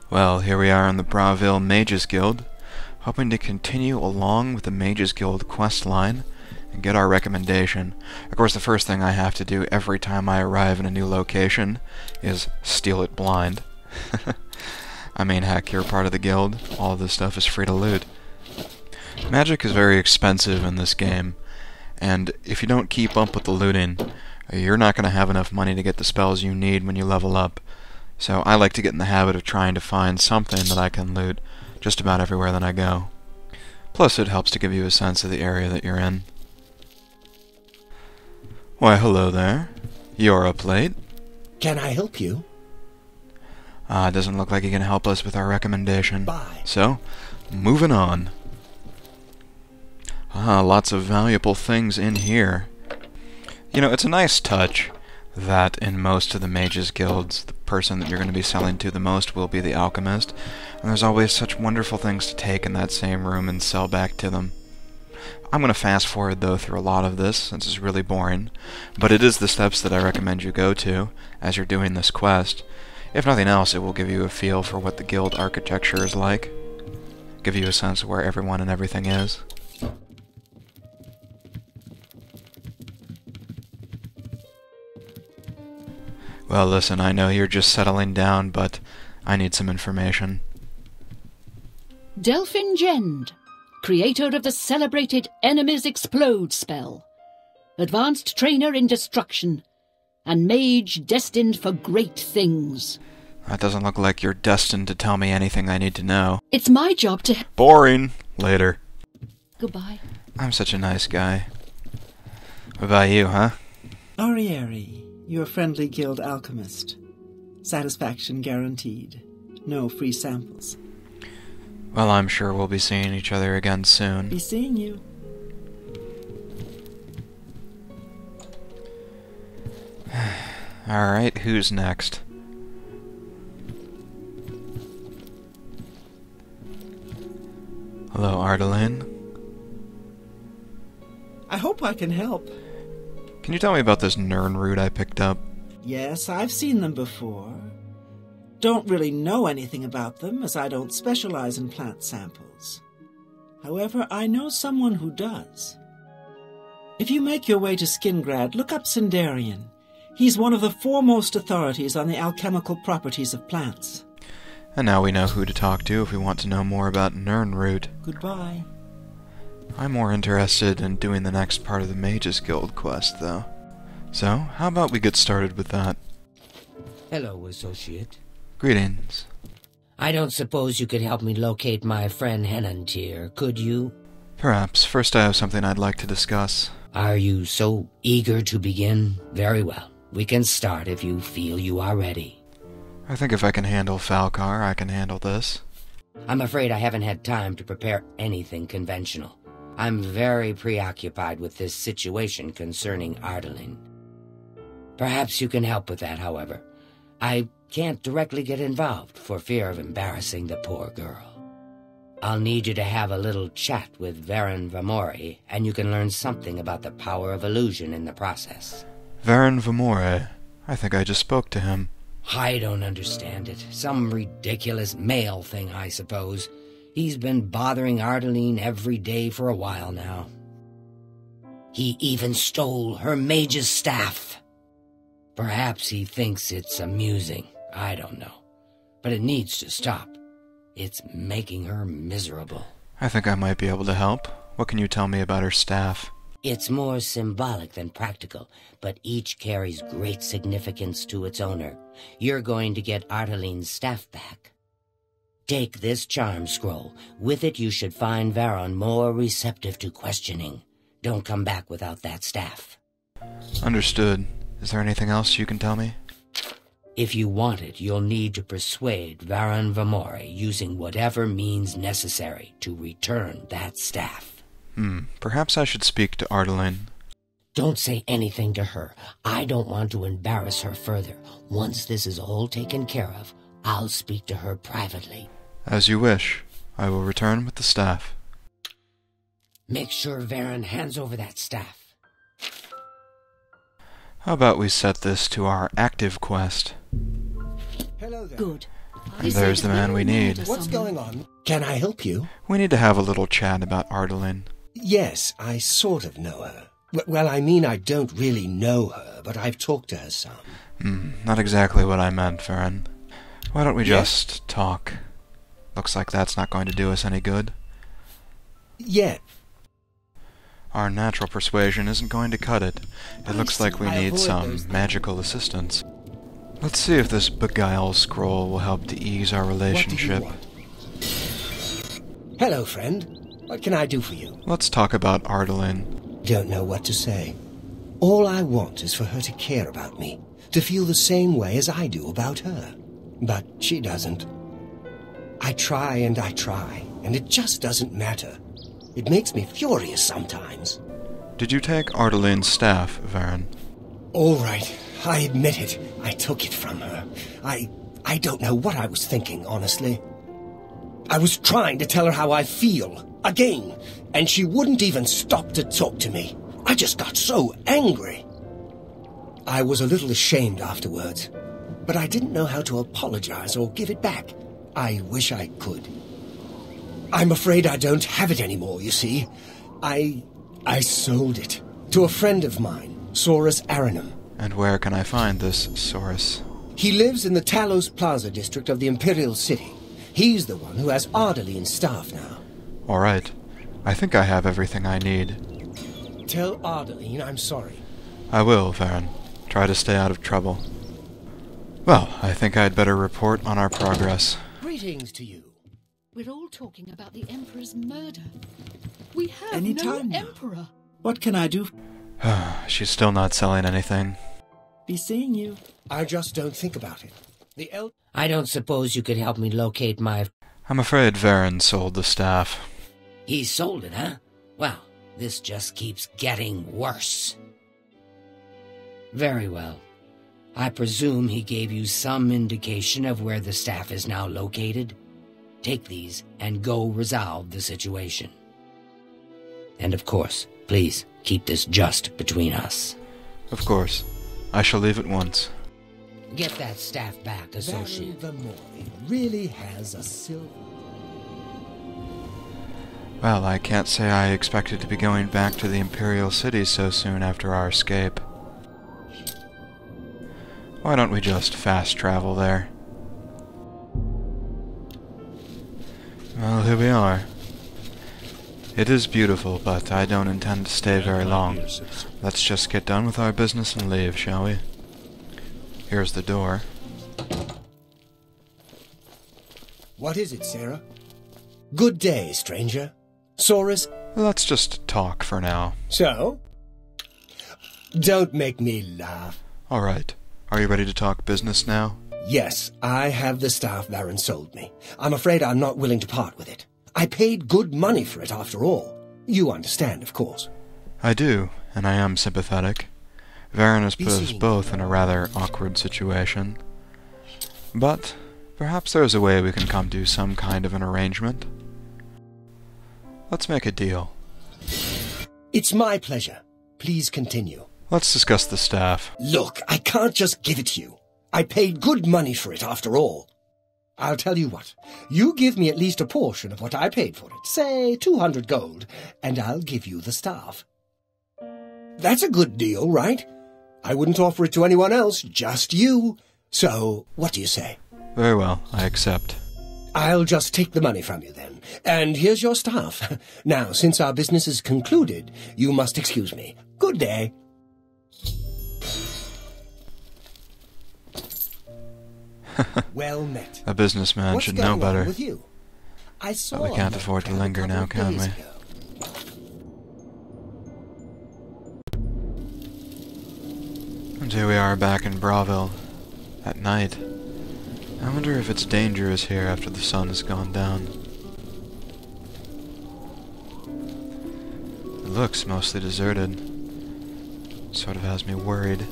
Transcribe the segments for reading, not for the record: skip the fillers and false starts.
Well, here we are in the Bravil Mages Guild, hoping to continue along with the Mages Guild quest line and get our recommendation. Of course, the first thing I have to do every time I arrive in a new location is steal it blind. I mean, heck, you're part of the guild. All of this stuff is free to loot. Magic is very expensive in this game, and if you don't keep up with the looting, you're not going to have enough money to get the spells you need when you level up. So I like to get in the habit of trying to find something that I can loot just about everywhere that I go. Plus it helps to give you a sense of the area that you're in. Why, hello there. You're up late. Can I help you? It doesn't look like you can help us with our recommendation. Bye. So, moving on. Lots of valuable things in here. You know, it's a nice touch that in most of the mages guilds, the person that you're going to be selling to the most will be the alchemist, and there's always such wonderful things to take in that same room and sell back to them. I'm going to fast forward though through a lot of this, since it's really boring, but it is the steps that I recommend you go to as you're doing this quest. If nothing else, it will give you a feel for what the guild architecture is like, give you a sense of where everyone and everything is. Well, listen, I know you're just settling down, but I need some information. Delphin Gend, creator of the celebrated Enemies Explode spell, advanced trainer in destruction, and mage destined for great things. That doesn't look like you're destined to tell me anything I need to know. It's my job to... Boring! Later. Goodbye. I'm such a nice guy. What about you, huh? Arieri, your friendly guild alchemist. Satisfaction guaranteed. No free samples. Well, I'm sure we'll be seeing each other again soon. Be seeing you. Alright, who's next? Hello, Ardaline. I hope I can help. Can you tell me about this Nern root I picked up? Yes, I've seen them before. Don't really know anything about them, as I don't specialize in plant samples. However, I know someone who does. If you make your way to Skingrad, look up Sindarian. He's one of the foremost authorities on the alchemical properties of plants. And now we know who to talk to if we want to know more about Nern root. Goodbye. I'm more interested in doing the next part of the Mages Guild quest, though. So, how about we get started with that? Hello, associate. Greetings. I don't suppose you could help me locate my friend Henantier, could you? Perhaps. First I have something I'd like to discuss. Are you so eager to begin? Very well. We can start if you feel you are ready. I think if I can handle Falcar, I can handle this. I'm afraid I haven't had time to prepare anything conventional. I'm very preoccupied with this situation concerning Ardaline. Perhaps you can help with that, however. I can't directly get involved for fear of embarrassing the poor girl. I'll need you to have a little chat with Varen Vamori, and you can learn something about the power of illusion in the process. Varen Vamore. I think I just spoke to him. I don't understand it. Some ridiculous male thing, I suppose. He's been bothering Ardaline every day for a while now. He even stole her mage's staff. Perhaps he thinks it's amusing. I don't know. But it needs to stop. It's making her miserable. I think I might be able to help. What can you tell me about her staff? It's more symbolic than practical, but each carries great significance to its owner. You're going to get Ardaline's staff back. Take this charm scroll. With it you should find Varon more receptive to questioning. Don't come back without that staff. Understood. Is there anything else you can tell me? If you want it, you'll need to persuade Varen Vamore using whatever means necessary to return that staff. Perhaps I should speak to Ardaline. Don't say anything to her. I don't want to embarrass her further. Once this is all taken care of, I'll speak to her privately. As you wish. I will return with the staff. Make sure Varen hands over that staff. How about we set this to our active quest? Hello there. Good. And there's the man we need. What's going on? Can I help you? We need to have a little chat about Ardalin. Yes, I sort of know her. Well, I mean, I don't really know her, but I've talked to her some. Not exactly what I meant, Varen. Why don't we just talk? Looks like that's not going to do us any good. Yeah. Our natural persuasion isn't going to cut it. It looks like we need some magical assistance. Let's see if this Beguile scroll will help to ease our relationship. What do you want? Hello, friend. What can I do for you? Let's talk about Ardalin. Don't know what to say. All I want is for her to care about me, to feel the same way as I do about her. But she doesn't. I try, and it just doesn't matter. It makes me furious sometimes. Did you take Ardalin's staff, Varen? All right, I admit it. I took it from her. I don't know what I was thinking, honestly. I was trying to tell her how I feel, again, and she wouldn't even stop to talk to me. I just got so angry. I was a little ashamed afterwards, but I didn't know how to apologize or give it back. I wish I could. I'm afraid I don't have it anymore, you see. I sold it to a friend of mine, Saurus Aranum. And where can I find this Saurus? He lives in the Talos Plaza district of the Imperial City. He's the one who has Ardalin's staff now. All right. I think I have everything I need. Tell Ardalin I'm sorry. I will, Varen. Try to stay out of trouble. Well, I think I'd better report on our progress. Greetings to you. We're all talking about the Emperor's murder. We have Any no time now. Emperor. What can I do? She's still not selling anything. Be seeing you. I just don't think about it. I don't suppose you could help me locate my... I'm afraid Varen sold the staff. He sold it, huh? Well, this just keeps getting worse. Very well. I presume he gave you some indication of where the staff is now located? Take these and go resolve the situation. And of course, please keep this just between us. Of course. I shall leave at once. Get that staff back, associate. The more it really has a silver. Well, I can't say I expected to be going back to the Imperial City so soon after our escape. Why don't we just fast travel there? Well, here we are. It is beautiful, but I don't intend to stay very long. Let's just get done with our business and leave, shall we? Here's the door. What is it, Sarah? Good day, stranger. Saurus? Let's just talk for now. So? Don't make me laugh. Alright. Are you ready to talk business now? Yes, I have the staff Varen sold me. I'm afraid I'm not willing to part with it. I paid good money for it after all. You understand, of course. I do, and I am sympathetic. Varen has put us both in a rather awkward situation. But perhaps there's a way we can come to some kind of an arrangement. Let's make a deal. It's my pleasure. Please continue. Let's discuss the staff. Look, I can't just give it to you. I paid good money for it after all. I'll tell you what. You give me at least a portion of what I paid for it, say 200 gold, and I'll give you the staff. That's a good deal, right? I wouldn't offer it to anyone else, just you. So, what do you say? Very well, I accept. I'll just take the money from you then. And here's your staff. Now, since our business is concluded, you must excuse me. Good day. Well met. A businessman What's should going know on better. with you? I saw But we can't you afford to a linger couple now, of can days we? ago. And here we are back in Bravil. At night. I wonder if it's dangerous here after the sun has gone down. It looks mostly deserted. Sort of has me worried.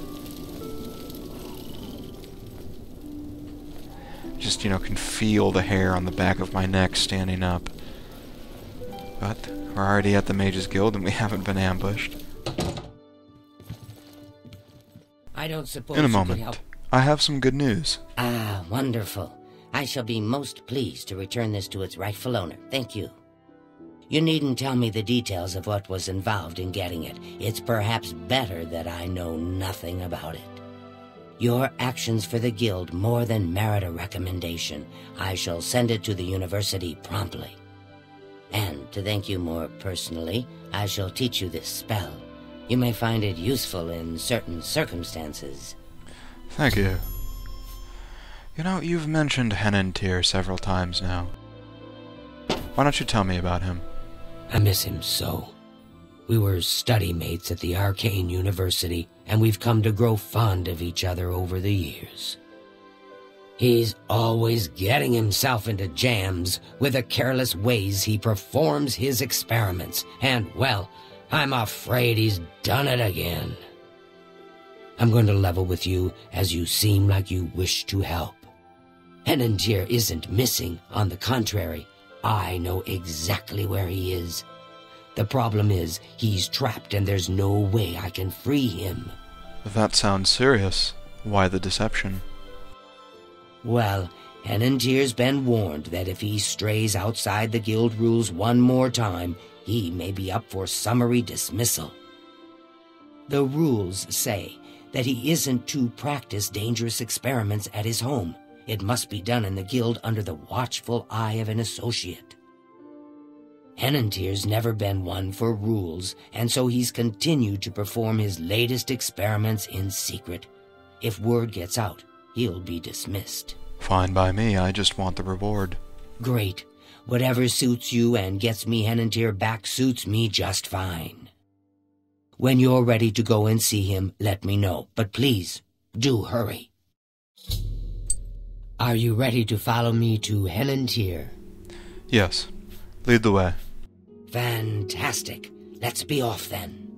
Just, can feel the hair on the back of my neck standing up. But we're already at the Mage's Guild and we haven't been ambushed. I don't suppose In a you could help. moment. I have some good news. Ah, wonderful. I shall be most pleased to return this to its rightful owner. Thank you. You needn't tell me the details of what was involved in getting it. It's perhaps better that I know nothing about it. Your actions for the guild more than merit a recommendation. I shall send it to the university promptly. And to thank you more personally, I shall teach you this spell. You may find it useful in certain circumstances. Thank you. You know, you've mentioned Henantir several times now. Why don't you tell me about him? I miss him so. We were study mates at the Arcane University, and we've come to grow fond of each other over the years. He's always getting himself into jams with the careless ways he performs his experiments, and, well, I'm afraid he's done it again. I'm going to level with you, as you seem like you wish to help. Henantir isn't missing. On the contrary, I know exactly where he is. The problem is, he's trapped and there's no way I can free him. That sounds serious. Why the deception? Well, Henantir's been warned that if he strays outside the guild rules one more time, he may be up for summary dismissal. The rules say that he isn't to practice dangerous experiments at his home. It must be done in the guild under the watchful eye of an associate. Henantir's never been one for rules, and so he's continued to perform his latest experiments in secret. If word gets out, he'll be dismissed. Fine by me, I just want the reward. Great. Whatever suits you and gets me Henantir back suits me just fine. When you're ready to go and see him, let me know, but please, do hurry. Are you ready to follow me to Henantir? Yes. Lead the way. Fantastic. Let's be off then.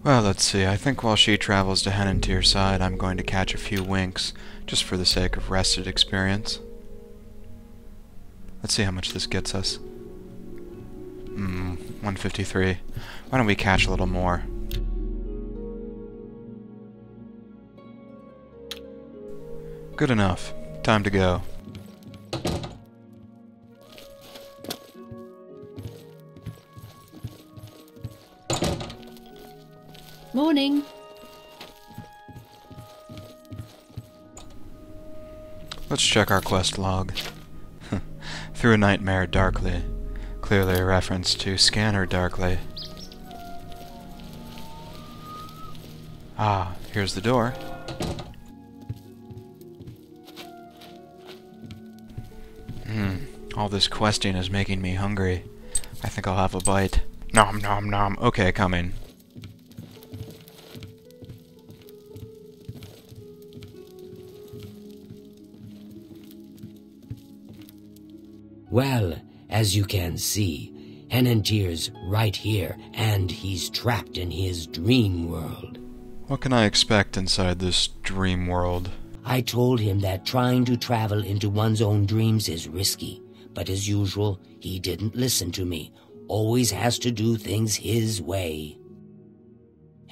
Well, let's see. I think while she travels to Henantir's side, I'm going to catch a few winks, just for the sake of rested experience. Let's see how much this gets us. 153. Why don't we catch a little more? Good enough. Time to go. Morning. Let's check our quest log. Through a nightmare darkly. Clearly a reference to Scanner Darkly. Ah, here's the door. All this questing is making me hungry. I think I'll have a bite. Nom nom nom. Okay, coming. Well, as you can see, Henantir's right here, and he's trapped in his dream world. What can I expect inside this dream world? I told him that trying to travel into one's own dreams is risky, but as usual, he didn't listen to me. Always has to do things his way.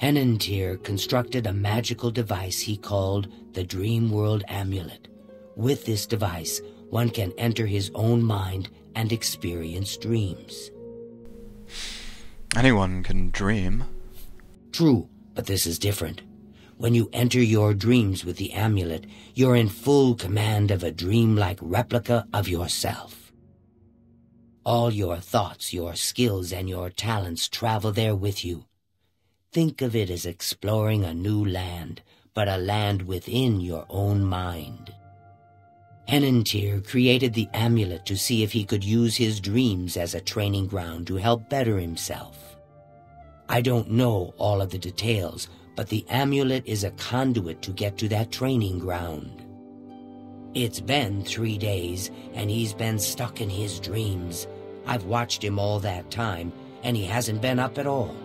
Henantir constructed a magical device he called the Dream World Amulet. With this device, one can enter his own mind and experience dreams. Anyone can dream. True, but this is different. When you enter your dreams with the amulet, you're in full command of a dreamlike replica of yourself. All your thoughts, your skills, and your talents travel there with you. Think of it as exploring a new land, but a land within your own mind. Henantir created the amulet to see if he could use his dreams as a training ground to help better himself. I don't know all of the details, but the amulet is a conduit to get to that training ground. It's been 3 days, and he's been stuck in his dreams. I've watched him all that time, and he hasn't been up at all.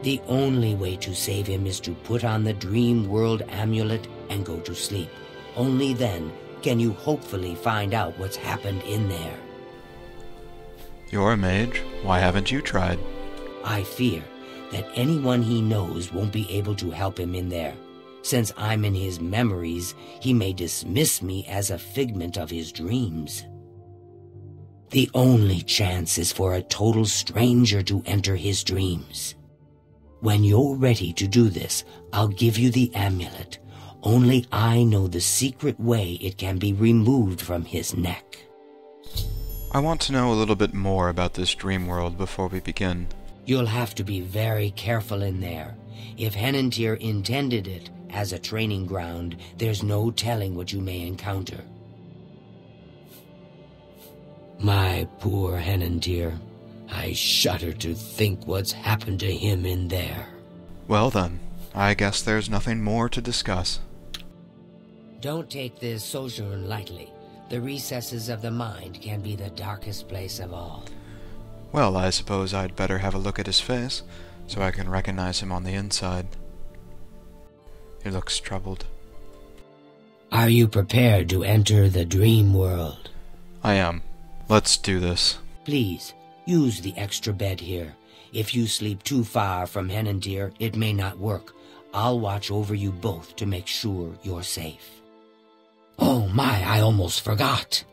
The only way to save him is to put on the Dream World Amulet and go to sleep. Only then can you hopefully find out what's happened in there. You're a mage. Why haven't you tried? I fear that anyone he knows won't be able to help him in there. Since I'm in his memories, he may dismiss me as a figment of his dreams. The only chance is for a total stranger to enter his dreams. When you're ready to do this, I'll give you the amulet. Only I know the secret way it can be removed from his neck. I want to know a little bit more about this dream world before we begin. You'll have to be very careful in there. If Henantir intended it as a training ground, there's no telling what you may encounter. My poor Henantir. I shudder to think what's happened to him in there. Well then, I guess there's nothing more to discuss. Don't take this sojourn lightly. The recesses of the mind can be the darkest place of all. Well, I suppose I'd better have a look at his face, so I can recognize him on the inside. He looks troubled. Are you prepared to enter the dream world? I am. Let's do this. Please, use the extra bed here. If you sleep too far from Henantir, it may not work. I'll watch over you both to make sure you're safe. Oh my, I almost forgot.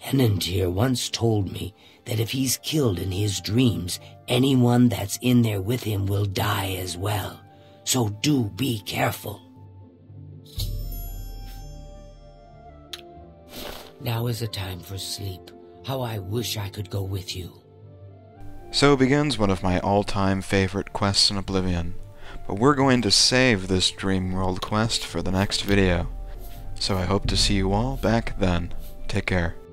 Henantir once told me that if he's killed in his dreams, anyone that's in there with him will die as well. So do be careful. Now is a time for sleep. How I wish I could go with you. So begins one of my all-time favorite quests in Oblivion. But we're going to save this Dream World quest for the next video. So I hope to see you all back then. Take care.